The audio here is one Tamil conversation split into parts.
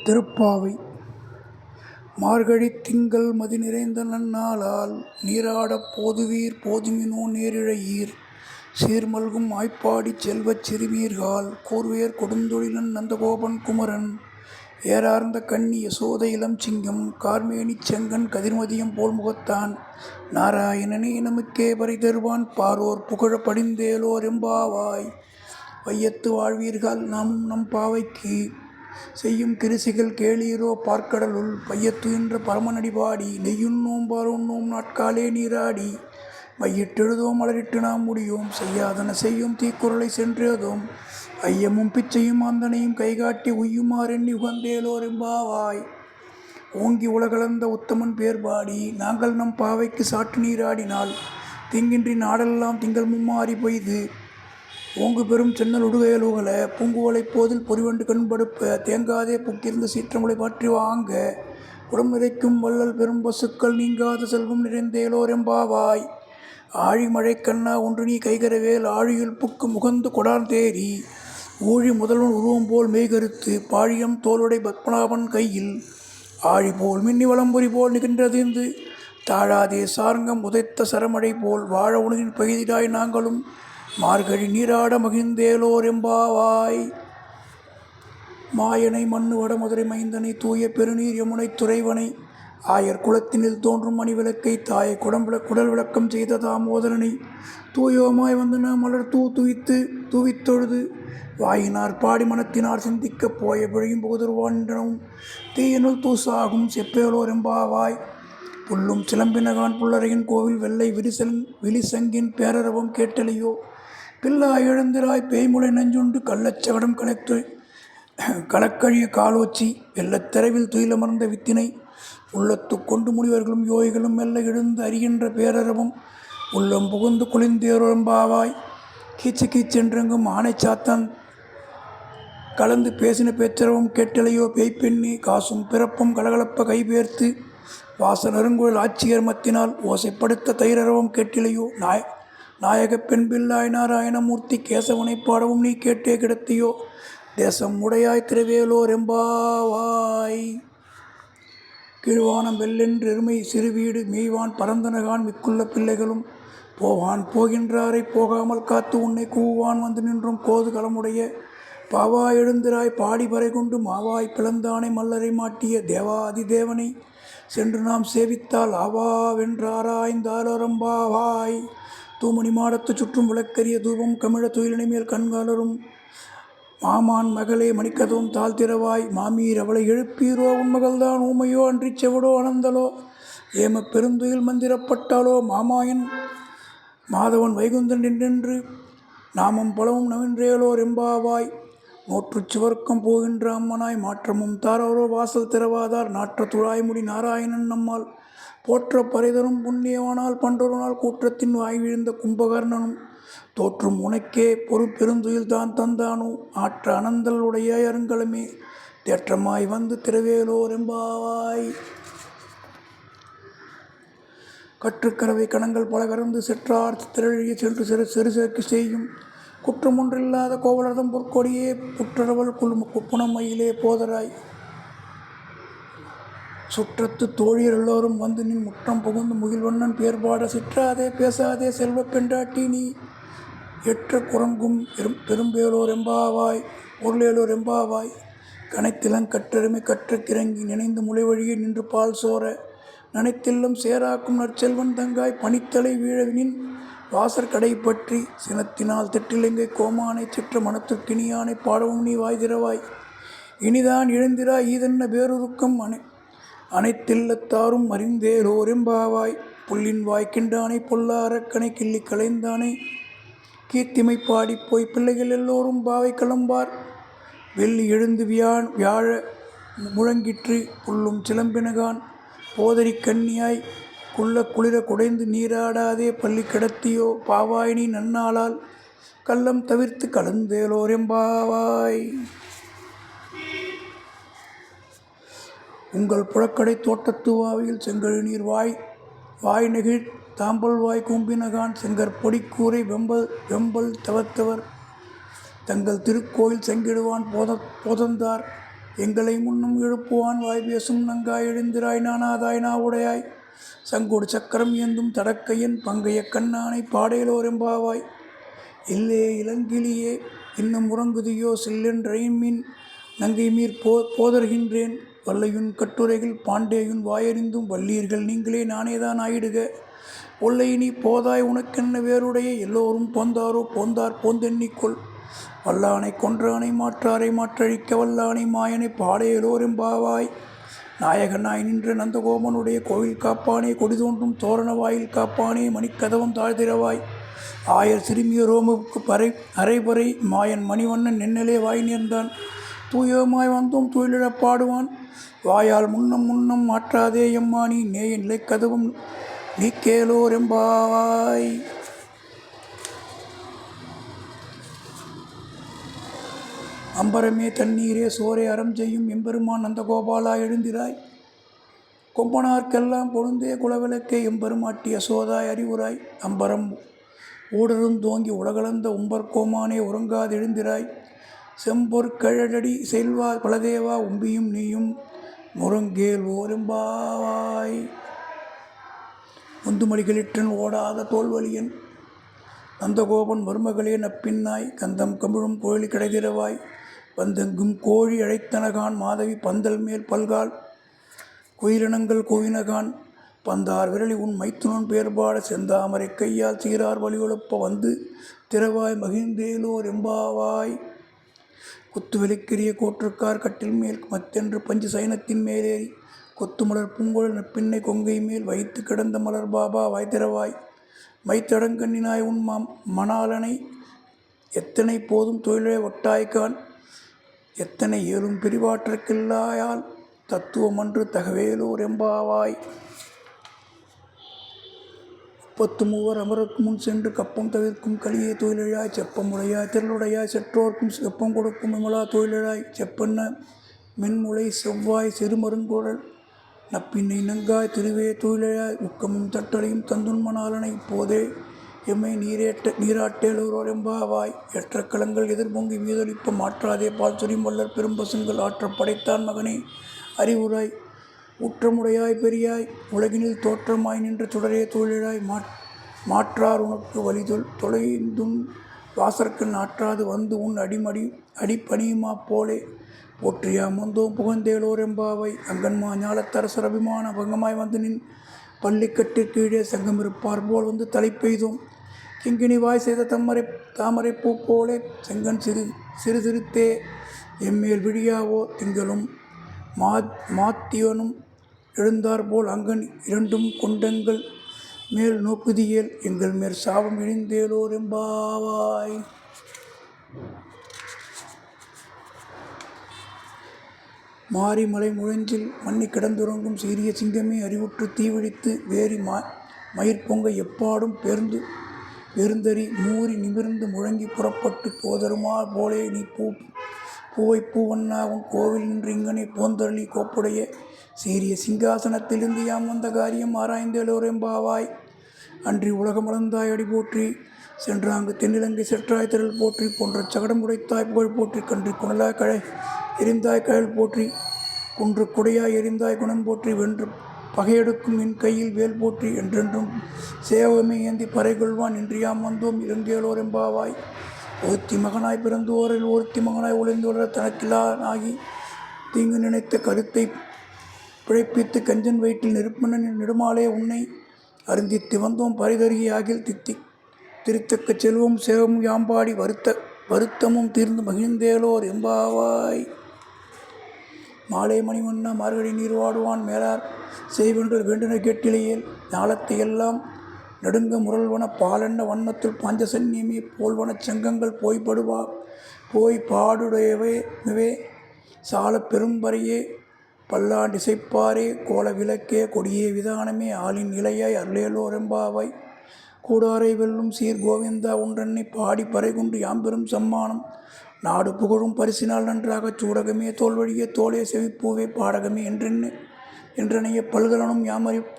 திருப்பாவை. மார்கழித் திங்கள் மதி நிறைந்த நன்னாளால் நீராடப் போதுவீர் போதுமினோ நேரிழையீர் சீர்மல்கும் ஆய்ப்பாடிச் செல்வச் சிறுமீர்கால் கூர்வேர் கொடுந்தொழிலன் நந்தகோபன் குமரன் ஏரார்ந்த கண்ணி யசோதை இளஞ்சிங்கம் கார்மேனிச் செங்கண் கதிர்மதியம் போல் முகத்தான் நாராயணனே நமக்கே பறை தருவான் பாரோர் புகழப் படிந்தேலோர் எம்பாவாய். வையத்து வாழ்வீர்கள் நாமும் நம் பாவைக்கு செய்யும் கிருசிகள் கேளீரோ பார்க்கடலுள் பையத்துயின்ற பரமனடிபாடி நெய்யுண்ணோம் பாலுண்ணோம் நாட்காலே நீராடி மையிட்டெழுதோம் மலரிட்டு நாம் முடியோம் செய்யாதன செய்யும் தீக்குறளை சென்றேதோம் ஐயமும் பிச்சையும் ஆந்தனையும் கைகாட்டி உய்யுமாறெண்ணி உகந்தேலோர் எம்பாவாய். ஓங்கி உலகளந்த உத்தமன் பேர்பாடி நாங்கள் நம் பாவைக்கு சாற்று நீராடினால் திங்கின்றி நாடெல்லாம் திங்கள் மும்மாறி பொய்து ஓங்கு பெரும் சென்னல் உடுகையலுகல பூங்குவலை போதில் பொறிவண்டு கண்படுப்ப தேங்காதே புக்கிருந்த சீற்றமுலை பாற்றி வாங்க உடம் நிறைக்கும் வள்ளல் பெரும் பசுக்கள் நீங்காத செல்வம் நிறைந்தேலோர் எம்பாவாய். ஆழி மழை கண்ணா ஒன்று நீ கைகரவேல் ஆழியுள் புக்கு முகந்து கொடான் தேரி ஊழி முதல்வன் உருவம் போல் மெய்கருத்து பாழியம் தோளுடை பத்மநாபன் கையில் ஆழி போல் மின்னி வளம்பொறி போல் நிகழ்ந்ததிர்ந்து தாழாதே சார்ங்கம் உதைத்த சரமழை போல் வாழ உணவின் பகுதியாய் நாங்களும் மார்கழி நீராட மகிழ்ந்தேலோர் எம்பாவாய். மாயனை மண்ணு வடமதுரை மைந்தனை தூய பெருநீர் யமுனை துறைவனை ஆயர் குளத்தினில் தோன்றும் மணிவிளக்கை தாயை குடல் விளக்கம் செய்த தாமோதரனை தூயோமாய் வந்து நாம் மலர் தூவித்தொழுது வாயினார் பாடி மனத்தினார் சிந்திக்கப் போய பிழையும் புகுதருவான்றனும் தீயனுள் தூசாகும் செப்பேலோர் எம்பாவாய். புல்லும் சிலம்பினகான் புல்லரையின் கோவில் வெள்ளை விழிசங்கின் பேரரவம் கேட்டலையோ பில்லாய் எழுந்திராய் பேய்முளை நஞ்சுண்டு கள்ளச்சகடம் களக்கழிய காலோச்சி வெள்ளத்தரவில் துயிலமர்ந்த வித்தினை உள்ளத்து கொண்டு முனிவர்களும் யோகிகளும் மெல்ல எழுந்து அறிகின்ற பேரரவும் உள்ளம் புகுந்து குளிர்ந்தேரொம்பாவாய். கீச்சு கீச்சென்றெங்கும் ஆனை சாத்தான் கலந்து பேசின பேச்சரவும் கேட்டலையோ பேய்ப்பெண்ணி காசும் பிறப்பும் கலகலப்ப கைபேர்த்து வாச நறுங்குழல் ஆட்சியர் மத்தினால் ஓசைப்படுத்த தைரரவம் கேட்டிலையோ நாயகப் பெண் பில்லாய் நாராயணமூர்த்தி கேசவனை பாடவும் நீ கேட்டே கிடத்தியோ தேசம் உடையாய் திரவேலோர் எம்பாவாய். கீழ்வானம் வெள்ளென்று எருமை சிறுவீடு மீவான் பரந்தனகான் மிக்குள்ள பிள்ளைகளும் போவான் போகின்றாரை போகாமல் காத்து உன்னை கூவான் வந்து நின்றும் கோது களமுடைய பாவாய் எழுந்திராய் பாடி பறை கொண்டு மாவாய் பிளந்தானை மல்லரை மாட்டிய தேவாதி தேவனை சென்று நாம் சேவித்தால் ஆவாவென்றாராய்ந்தாலோரம்பாவாய். தூமணி மாடத்து சுற்றும் விளக்கரிய தூபம் கமிழ துயிலினை மேல் கண்காலரும் மாமான் மகளே மணிக்கதவும் தாழ்த்திரவாய் மாமீர் அவளை எழுப்பீரோ உண்மகள்தான் ஊமையோ அன்றி செவடோ அனந்தலோ ஏம பெருந்துயில் மந்திரப்பட்டாலோ மாமாயன் மாதவன் வைகுந்தன் நின்று நாமம் பலவும் நவின்றேலோர் எம்பாவாய். நோற்றுச் சுவர்க்கம் போகின்ற அம்மனாய் மாற்றமும் தாரோரோ வாசல் திறவாதார் நாற்ற துழாய்முடி நாராயணன் நம்மால் போற்ற பறைதரும் புண்ணியவானால் பண்டொரு நாள் கூற்றத்தின் வாய் விழுந்த கும்பகர்ணனும் தோற்றும் உனக்கே பெருந்துயில் தான் தந்தானோ ஆற்ற அனந்தல் உடைய அருங்கலமே தேற்றமாய் வந்து திரவேலோர் எம்பாவாய். கற்றுக்கரவை கணங்கள் பல கறந்து செற்றார் திரழிய சென்று செருசேர்க்கு செய்யும் குற்றம் ஒன்றில்லாத கோவலர்தம் பொற்கொடியே புற்றரவல் புனமையிலே போதராய் சுற்றத்து தோழியர் எல்லோரும் வந்து நின் முற்றம் புகுந்து முகில்வண்ணன் பேர்பாட சிற்றாதே பேசாதே செல்வப் பெண்டாட்டி நீ எற்ற குரங்கும் பெரும்பேலோர் எம்பாவாய் பொருளேலோர் எம்பாவாய். கனைத்திலங்கற்றெருமை கற்றுக்கிறங்கி நினைந்து முளை வழியே நின்று பால் சோர நனைத்தில்லம் சேராக்கும் நற்செல்வன் தங்காய் பனித்தலை வீழவினின் வாசற் கடை பற்றி சினத்தினால் திட்டிலங்கை கோமானை சிற்ற மனத்திற்கினியானை பாடவும் நீ வாய்திரவாய். இனிதான் எழுந்திராய் ஈதன்ன பேருருக்கம் அனைத்தில்லத்தாரும் அறிந்தேலோர் எம்பாவாய். புல்லின் வாய்க்கின்றானை பொல்லா அரக்கனை கிள்ளி களைந்தானை கீர்த்திமை பாடிப்போய் பிள்ளைகள் எல்லோரும் பாவை கிளம்பார் வெள்ளி எழுந்து வியாழ முழங்கிற்று புல்லும் சிலம்பினகான் போதரி கன்னியாய் குளிர குடைந்து நீராடாதே பள்ளி கிடத்தியோ பாவாய் நீ நன்னாளால் கள்ளம் தவிர்த்து கலந்தேலோர் எம்பாவாய். உங்கள் புழக்கடை தோட்டத்து வாவியில் செங்கழு நீர் வாய் நெகிழ் தாம்பல் வாய் கூம்பினகான் செங்கற் பொடிக்கூரை வெம்பல் தவத்தவர் தங்கள் திருக்கோயில் செங்கிடுவான் போதந்தார் எங்களை முன்னும் எழுப்புவான் வாய் பேசும் நங்காய் எழுந்திராய் நானாதாய் நாவுடையாய் சங்கொடு சக்கரம் ஏந்தும் தடக்கையன் பங்கைய கண்ணானை பாடையிலோரெம்பாவாய். இல்லே இளங்கிளியே இன்னும் உறங்குதியோ சில்லென்றமின் நங்கை மீர் போதர்கின்றேன் வல்லையுன் கட்டுரைகள் பாண்டேயுன் வாயறிந்தும் வல்லீர்கள் நீங்களே நானேதான் ஆயிடுக. ஒல்லை நீ போதாய் உனக்கென்ன வேறுடைய எல்லோரும் போந்தாரோ போந்தார் போந்தெண்ணிக்கொள் வல்லானை கொன்றானை மாற்றாரை மாற்றழிக்க வல்லானை மாயனை பாடையலோரெம்பாவாய். நாயகனாய் நின்ற நந்தகோபனுடைய கோவில் காப்பானே கொடி தோன்றும் தோரண வாயில் காப்பானே மணிக்கதவம் தாழ்திரவாய். ஆயர் சிறுமிய ரோமுக்கு அரைபறை மாயன் மணிவண்ணன் நென்னலே வாய் நேர்ந்தான் தூயமாய் வந்தோம் துயிலிழப் பாடுவான் வாயால் முன்னம் முன்னம் மாற்றாதே எம்மானி நேய நிலைக்கதவும் நீ கேளோரெம்பாவாய். அம்பரமே தண்ணீரே சோரே அறம் செய்யும் எம்பெருமான் நந்தகோபாலா எழுந்திராய். கொம்பனார்க்கெல்லாம் பொழுந்தே குலவிளக்கே எம்பெருமாட்டிய சோதாய் அறிவுராய். அம்பரம் ஊடரும் தோங்கி உலகளந்த உம்பர்கோமானே உறங்காதெழுந்திராய். செம்பொற்கழலடி செல்வா பலதேவா உம்பியும் நீயும் முரங்கேல் ஓரெம்பாவாய். முந்துமடிகளிற்றன் ஓடாத தோல்வலியன் நந்தகோபன் மருமகளே நப்பின்னாய் கந்தம் கமிழும் கோழி கிடைதிரவாய். வந்தெங்கும் கோழி அழைத்தனகான் மாதவி பந்தல் மேல் பல்கால் குயிலினங்கள் கோவினகான் பந்தார் விரலி உன் மைத்துனன் பேர்பாட செந்தாமரை கையால் சீரார் வலியொழுப்ப வந்து திரவாய் மகிழ்ந்தேலோர் எம்பாவாய். குத்து வெளிக்கிரிய கோற்றுக்கார் கட்டில் மேல் மத்தென்று பஞ்சு சைனத்தின் மேலேறி கொத்து மலர் பூங்குழல் நப்பின்னை கொங்கை மேல் வைத்து கிடந்த மலர் பாபா வாய்த்திரவாய். மைத்தடங்கண்ணினாய் உன் மணாலனை எத்தனை போதும் தொழிலை ஒட்டாய்கான் எத்தனை ஏழும் பிரிவாற்றக்கில்லாயால் தத்துவமன்று தகவேலோர் எம்பாவாய். 33 அமருக்கு முன் சென்று கப்பம் தவிர்க்கும் களியே தொழிலாய் செப்பமுடையாய் திரளுடையாய் செற்றோர்க்கும் செப்பம் கொடுக்கும் விமலா தொழிலாய். செப்பென்ன மென்முளை செவ்வாய் சிறுமருங்குழல் நப்பின்னை நங்காய் திருவே தொழிலாய் உக்கமும் தட்டலையும் தந்துன்மணாலனை இப்போதே எம்மை நீராட்டேலோர் எம்பாவாய். எற்ற களங்கள் எதிர்பொங்கி மீதொலிப்ப மாற்றாதே பால் சொரியும் வல்லர் பெரும்பசுங்கள் ஆற்ற படைத்தான் மகனே அறிவுராய். உற்றமுடையாய் பெரியாய் உலகினில் தோற்றமாய் நின்ற சுடரே தொழிலாய். மாற்றார் உனக்கு வழி தொலைந்துன் வாசற்கண் ஆற்றாது வந்து உன் அடிப்பணியுமா போலே போற்றியாம் வந்தோம் புகழ்ந்தேலோர் எம்பாவை. அங்கன்மா ஞாலத்தரசர் அபிமான பங்கமாய் வந்து நின் பள்ளிக்கட்டிற்கீழே சங்கமிருப்பார் போல் வந்து தலை பெய்தோம் கிங்கினி வாய் செய்த தாமரை பூ போலே செங்கன் சிறு சிறுத்தே எம்மேல் விழியாவோ திங்களும் மாத்தியனும் எழுந்தார்போல் அங்கன் இரண்டும் கொண்டெங்கள் மேல் நோக்குதியேல் எங்கள் மேல் சாபம் இழிந்தேலோர் எம்பாவாய். மாரி மலை முழஞ்சில் மண்ணி கிடந்துறங்கும் சீரிய சிங்கமே அறிவுற்று தீவிழித்து வேரி மயிர்பொங்க எப்பாடும் பெருந்தறி மூறி நிமிர்ந்து முழங்கி புறப்பட்டு போதருமா போலே நீ பூவை பூவண்ணா உன் கோவில் நின்று இங்கனை போந்தருளி கோப்புடைய சீரிய சிங்காசனத்திலிருந்து யாம் வந்த காரியம் ஆராய்ந்தேலோர் எம்பாவாய். அன்றி உலகம் வளர்ந்தாய் அடி போற்றி சென்றாங்கு தென்னிலங்கை செற்றாய் திரள் போற்றி போன்ற சகடம் உடைத்தாய் புகழ் போற்றி கன்றி குணலாய் எரிந்தாய் கழல் போற்றி குன்று குடையாய் எரிந்தாய் குணம் போற்றி வென்று பகையெடுக்கும் என் கையில் வேல் போற்றி என்றென்றும் சேவகமே ஏந்தி பறை கொள்வான் இன்றியாம் வந்தோம் இறங்கேலோர் எம்பாவாய். ஒருத்தி மகனாய் பிறந்து ஓரில் ஒருத்தி மகனாய் ஒளிந்துள்ள தனக்கிலானாகி தீங்கு நினைத்த கருத்தை பிழைப்பித்து கஞ்சன் வயிற்றில் நெருப்பன நெடுமாலே உன்னை அருந்தித்து வந்தோம் பரிதருகி ஆகில் திருத்தக்க செல்வம் சேவமும் யாம்பாடி வருத்தமும் தீர்ந்து மகிழ்ந்தேலோர் எம்பாவாய். மாலை மணிவண்ணா மார்கழி நீர் வாடுவான் மேலார் செய்வென்று வேண்டுன கேட்டிலையேல் ஞாலத்தை எல்லாம் நடுங்க முரல்வன பாலென்ன வண்ணத்துள் பாஞ்சசன்யமே போல்வனச் சங்கங்கள் போய் பாடுடையவே சால பெரும்பறையே பல்லாண்டிசைப்பாரே கோல விளக்கே கொடியே விதானமே ஆளின் இலையாய் அருளேலோர் எம்பாவாய். கூடாரை வெல்லும் சீர் கோவிந்தா ஒன்றென்னை பாடி பறைகுன்று யாம்பெரும் சம்மானம் நாடு புகழும் பரிசினால் நன்றாகச் சூடகமே தோல்வழியே தோலே செவிப்பூவே பாடகமே என்றனைய பல்கலனும்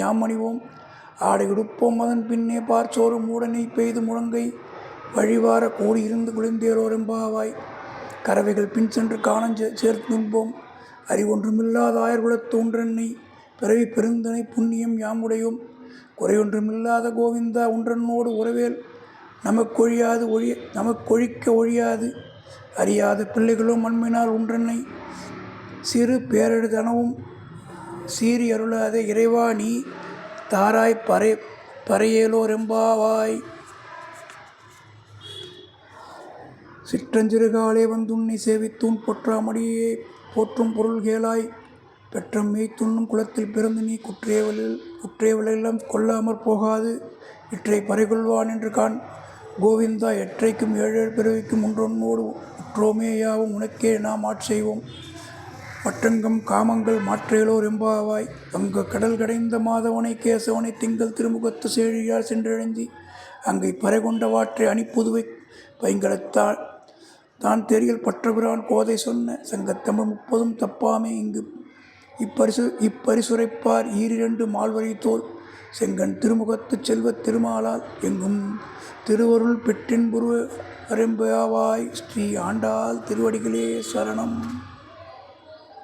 யாமணிவோம் ஆடை உடுப்போம் அதன் பின்னே பார்ச்சோறு மூடனை பெய்து முழங்கை வழிவார கூடியிருந்து குளிர்ந்தேலோர் எம்பாவாய். கறவைகள் பின் சென்று காணம் சேர்த்துன்போம் அறிவொன்றுமில்லாத ஆயர்குலத்து ஒன்றென்னை பிறவி பெருந்தனை புண்ணியம் யாமுடையோம் குறையொன்றுமில்லாத கோவிந்தா ஒன்றனோடு உறவேல் நமக்கொழிக்க ஒழியாது அறியாத பிள்ளைகளும் அன்பினால் ஒன்றென்னை சிறு பேரெழுதனவும் சீறி அருளாத இறைவா நீ தாராய் பறையேலோர் எம்பாவாய். சிற்றஞ்சிறுகாலே வந்துன்னை சேவித்தூன் பொற்றாமடியே போற்றும் பொருள் கேளாய் பெற்றம் மேய்த்துண்ணும் குலத்தில் பிறந்து நீ குற்றேவலெல்லாம் கொல்லாமற் போகாது இற்றை பறைகொள்வான் என்று காண் கோவிந்தா எற்றைக்கும் ஏழேழு பிறவிக்கும் ஒன்றொன்னோடு உற்றோமே யாவும் உனக்கே நாம் ஆட்செய்வோம் மற்றங்கம் காமங்கள் மாற்றேலோர் எம்பாவாய். அங்கு கடல் கடைந்த மாதவனை கேசவனை திங்கள் திருமுகத்து சேழியால் சென்றடைந்தி அங்கை பறை கொண்ட வாற்றை அணிப்புதுவை பைங்கலத்தால் தான் தெரியல் பற்றபிரான் கோதை சொன்ன சங்கத்தமிழ் 30 தப்பாமே இங்கு இப்பரிசுரைப்பார் ஈரிரண்டு மால்வரை தோல் செங்கன் திருமுகத்துச் செல்வத் திருமாலால் எங்கும் திருவருள் பெற்றின்புரு அரம்பயாவாய். ஸ்ரீ ஆண்டாள் திருவடிகளே சரணம்.